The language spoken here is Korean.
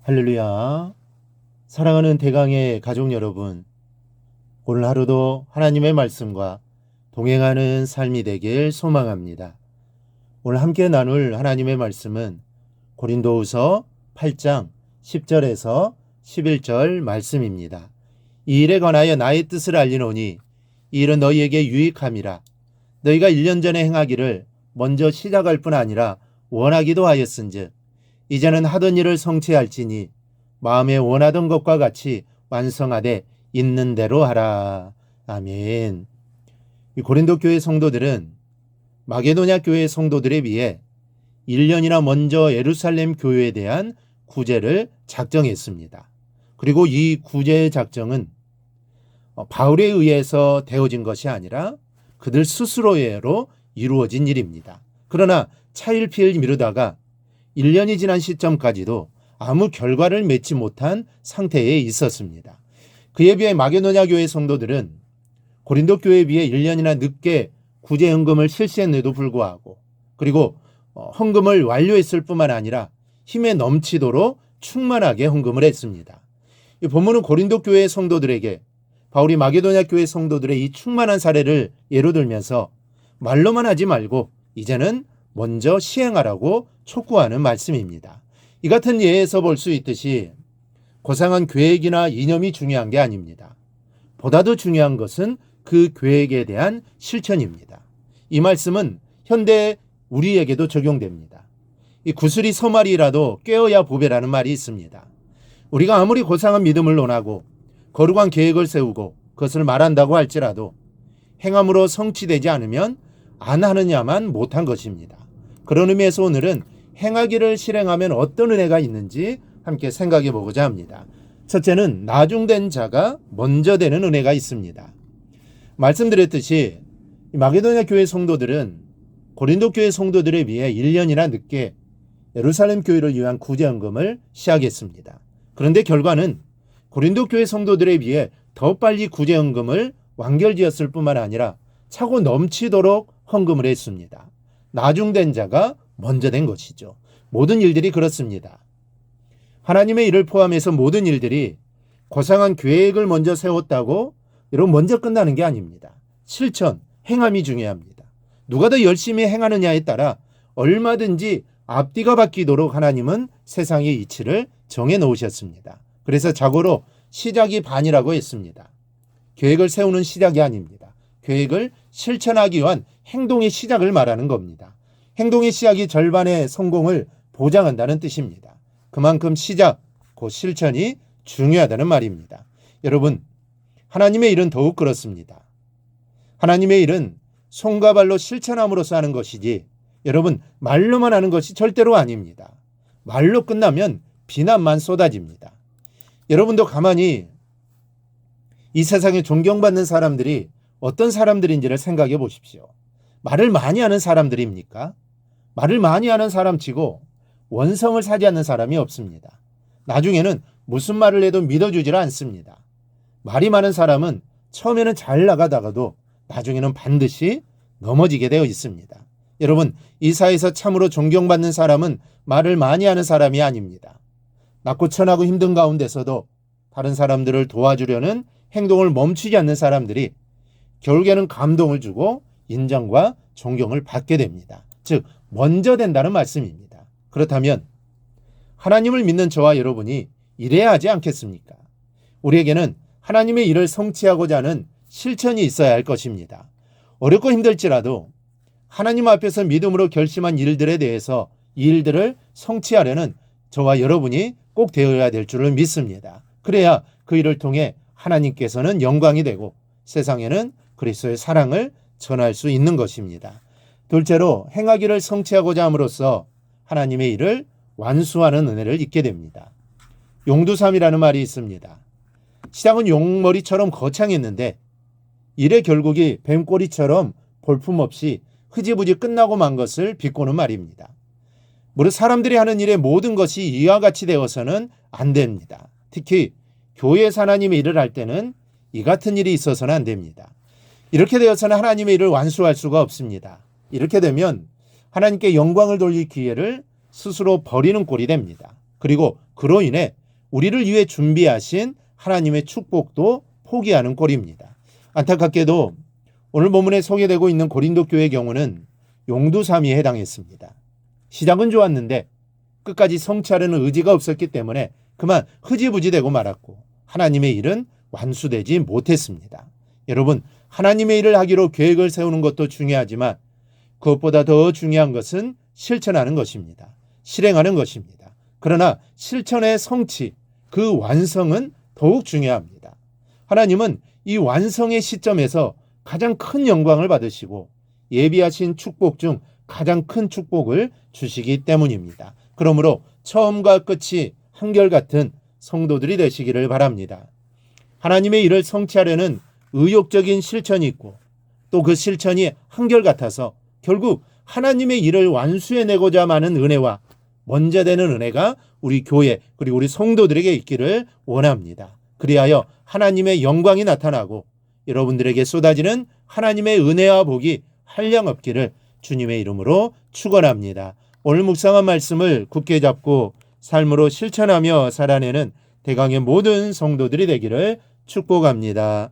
할렐루야. 사랑하는 대강의 가족 여러분, 오늘 하루도 하나님의 말씀과 동행하는 삶이 되길 소망합니다. 오늘 함께 나눌 하나님의 말씀은 고린도후서 8장 10절에서 11절 말씀입니다. 이 일에 관하여 나의 뜻을 알리노니 이 일은 너희에게 유익함이라. 너희가 1년 전에 행하기를 먼저 시작할 뿐 아니라 원하기도 하였은즉 이제는 하던 일을 성취할지니 마음에 원하던 것과 같이 완성하되 있는 대로 하라. 아멘. 이 고린도 교회 성도들은 마게도냐 교회 성도들에 비해 1년이나 먼저 예루살렘 교회에 대한 구제를 작정했습니다. 그리고 이 구제 작정은 바울에 의해서 되어진 것이 아니라 그들 스스로로 이루어진 일입니다. 그러나 차일피일 미루다가 1년이 지난 시점까지도 아무 결과를 맺지 못한 상태에 있었습니다. 그에 비해 마게도냐 교회 성도들은 고린도 교회에 비해 1년이나 늦게 구제 헌금을 실시했는데도 불구하고 그리고 헌금을 완료했을 뿐만 아니라 힘에 넘치도록 충만하게 헌금을 했습니다. 이 본문은 고린도 교회 성도들에게 바울이 마게도냐 교회 성도들의 이 충만한 사례를 예로 들면서 말로만 하지 말고 이제는 먼저 시행하라고 촉구하는 말씀입니다. 이 같은 예에서 볼 수 있듯이 고상한 계획이나 이념이 중요한 게 아닙니다. 보다 더 중요한 것은 그 계획에 대한 실천입니다. 이 말씀은 현대 우리에게도 적용됩니다. 이 구슬이 서말이라도 꿰어야 보배라는 말이 있습니다. 우리가 아무리 고상한 믿음을 논하고 거룩한 계획을 세우고 그것을 말한다고 할지라도 행함으로 성취되지 않으면 안 하느냐만 못한 것입니다. 그런 의미에서 오늘은 행하기를 실행하면 어떤 은혜가 있는지 함께 생각해 보고자 합니다. 첫째는 나중된 자가 먼저 되는 은혜가 있습니다. 말씀드렸듯이 마게도냐 교회 성도들은 고린도 교회 성도들에 비해 1년이나 늦게 예루살렘 교회를 위한 구제헌금을 시작했습니다. 그런데 결과는 고린도 교회 성도들에 비해 더 빨리 구제헌금을 완결지었을 뿐만 아니라 차고 넘치도록 헌금을 했습니다. 나중된 자가 먼저 된 것이죠. 모든 일들이 그렇습니다. 하나님의 일을 포함해서 모든 일들이 고상한 계획을 먼저 세웠다고 여러분 먼저 끝나는 게 아닙니다. 실천, 행함이 중요합니다. 누가 더 열심히 행하느냐에 따라 얼마든지 앞뒤가 바뀌도록 하나님은 세상의 이치를 정해 놓으셨습니다. 그래서 자고로 시작이 반이라고 했습니다. 계획을 세우는 시작이 아닙니다. 계획을 실천하기 위한 행동의 시작을 말하는 겁니다. 행동의 시작이 절반의 성공을 보장한다는 뜻입니다. 그만큼 시작, 곧 실천이 중요하다는 말입니다. 여러분, 하나님의 일은 더욱 그렇습니다. 하나님의 일은 손과 발로 실천함으로써 하는 것이지 여러분 말로만 하는 것이 절대로 아닙니다. 말로 끝나면 비난만 쏟아집니다. 여러분도 가만히 이 세상에 존경받는 사람들이 어떤 사람들인지를 생각해 보십시오. 말을 많이 하는 사람들입니까? 말을 많이 하는 사람치고 원성을 사지 않는 사람이 없습니다. 나중에는 무슨 말을 해도 믿어주질 않습니다. 말이 많은 사람은 처음에는 잘 나가다가도 나중에는 반드시 넘어지게 되어 있습니다. 여러분, 이 사회에서 참으로 존경받는 사람은 말을 많이 하는 사람이 아닙니다. 낮고 천하고 힘든 가운데서도 다른 사람들을 도와주려는 행동을 멈추지 않는 사람들이 결국에는 감동을 주고 인정과 존경을 받게 됩니다. 즉 먼저 된다는 말씀입니다. 그렇다면 하나님을 믿는 저와 여러분이 이래야 하지 않겠습니까? 우리에게는 하나님의 일을 성취하고자 하는 실천이 있어야 할 것입니다. 어렵고 힘들지라도 하나님 앞에서 믿음으로 결심한 일들에 대해서 이 일들을 성취하려는 저와 여러분이 꼭 되어야 될 줄을 믿습니다. 그래야 그 일을 통해 하나님께서는 영광이 되고 세상에는 그리스도의 사랑을 전할 수 있는 것입니다. 둘째로 행하기를 성취하고자 함으로써 하나님의 일을 완수하는 은혜를 잊게 됩니다. 용두삼이라는 말이 있습니다. 시작은 용머리처럼 거창했는데 일의 결국이 뱀꼬리처럼 볼품없이 흐지부지 끝나고 만 것을 비꼬는 말입니다. 무릇 사람들이 하는 일의 모든 것이 이와 같이 되어서는 안 됩니다. 특히 교회에서 하나님의 일을 할 때는 이 같은 일이 있어서는 안 됩니다. 이렇게 되어서는 하나님의 일을 완수할 수가 없습니다. 이렇게 되면 하나님께 영광을 돌릴 기회를 스스로 버리는 꼴이 됩니다. 그리고 그로 인해 우리를 위해 준비하신 하나님의 축복도 포기하는 꼴입니다. 안타깝게도 오늘 본문에 소개되고 있는 고린도 교회의 경우는 용두사미에 해당했습니다. 시작은 좋았는데 끝까지 성취하려는 의지가 없었기 때문에 그만 흐지부지 되고 말았고 하나님의 일은 완수되지 못했습니다. 여러분, 하나님의 일을 하기로 계획을 세우는 것도 중요하지만 그것보다 더 중요한 것은 실천하는 것입니다. 실행하는 것입니다. 그러나 실천의 성취, 그 완성은 더욱 중요합니다. 하나님은 이 완성의 시점에서 가장 큰 영광을 받으시고 예비하신 축복 중 가장 큰 축복을 주시기 때문입니다. 그러므로 처음과 끝이 한결같은 성도들이 되시기를 바랍니다. 하나님의 일을 성취하려는 의욕적인 실천이 있고 또 그 실천이 한결같아서 결국 하나님의 일을 완수해내고자 하는 은혜와 먼저 되는 은혜가 우리 교회 그리고 우리 성도들에게 있기를 원합니다. 그리하여 하나님의 영광이 나타나고 여러분들에게 쏟아지는 하나님의 은혜와 복이 한량없기를 주님의 이름으로 축원합니다. 오늘 묵상한 말씀을 굳게 잡고 삶으로 실천하며 살아내는 대강의 모든 성도들이 되기를 축복합니다.